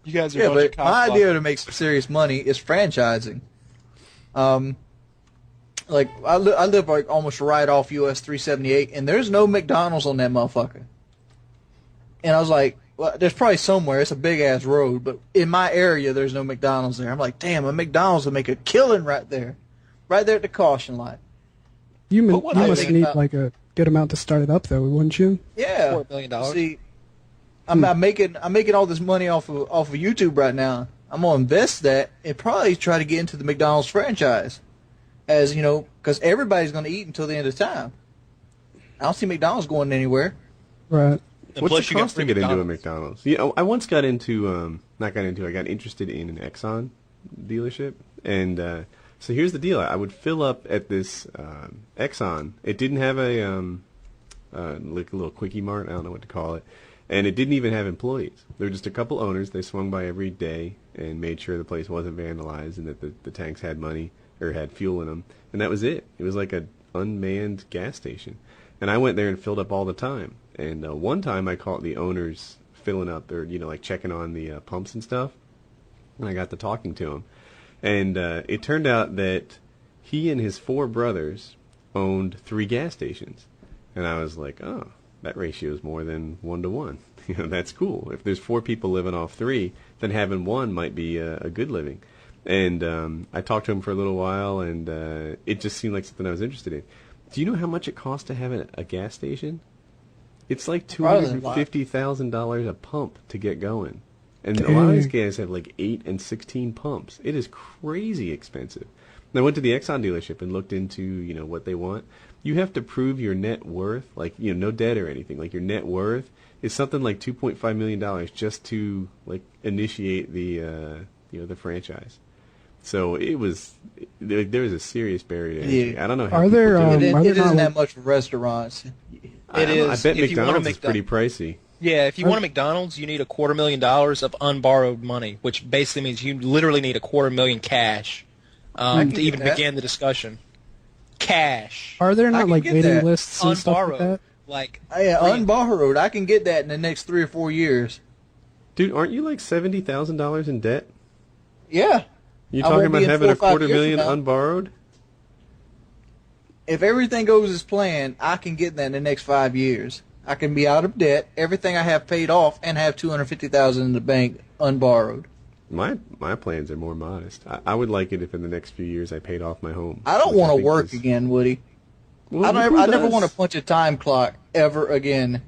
You guys are Yeah, a bunch but of my cockblockers. idea to make some serious money is franchising. Like I live like almost right off US 378, and there's no McDonald's on that motherfucker. And I was like, well, there's probably somewhere. It's a big ass road, but in my area, there's no McDonald's there. I'm like, damn, a McDonald's would make a killing right there at the caution line. You what I must think need about- like a good amount to start it up, though, wouldn't you? Yeah, $4 million. See, I'm making all this money off of YouTube right now. I'm gonna invest that and probably try to get into the McDonald's franchise, as you know, because everybody's gonna eat until the end of time. I don't see McDonald's going anywhere. Right. And What's plus the you cost got to get into a McDonald's. McDonald's? Yeah, I once got into, I got interested in an Exxon dealership, and so here's the deal. I would fill up at this Exxon. It didn't have like a little quickie mart, I don't know what to call it, and it didn't even have employees. There were just a couple owners. They swung by every day and made sure the place wasn't vandalized and that the tanks had money or had fuel in them, and that was it. It was like an unmanned gas station. And I went there and filled up all the time. And one time I caught the owners filling up, or like checking on the pumps and stuff. And I got to talking to him, and it turned out that he and his 4 brothers owned 3 gas stations. And I was like, oh, that ratio is more than 1 to 1. That's cool. If there's 4 people living off 3, then having 1 might be a good living. And I talked to him for a little while, and it just seemed like something I was interested in. Do you know how much it costs to have a gas station? It's like $250,000 a pump to get going. And a lot of these guys have like 8 and 16 pumps. It is crazy expensive. And I went to the Exxon dealership and looked into, what they want. You have to prove your net worth, like, no debt or anything. Like your net worth is something like $2.5 million just to like initiate the the franchise. So there was a serious barrier to entry. Yeah. I don't know how Are people there, do it. It isn't that much for restaurants. I don't know. I bet If you want a McDonald's is pretty pricey. Yeah, if you want a McDonald's, you need $250,000 of unborrowed money, which basically means you literally need $250,000 cash to even get that. begin the discussion. Cash. Are there I not can like get waiting that. lists and stuff like Unborrowed. that? Like, Yeah, unborrowed. I can get that in the next 3 or 4 years. Dude, aren't you like $70,000 in debt? Yeah. You I talking won't about be in having 4 or 5 years $250,000 from now. unborrowed? If everything goes as planned, I can get that in the next 5 years. I can be out of debt, everything I have paid off, and have $250,000 in the bank unborrowed. My plans are more modest. I would like it if in the next few years I paid off my home. I don't which want to think work is- again, Woody. Well, I who never does? want to punch a time clock ever again.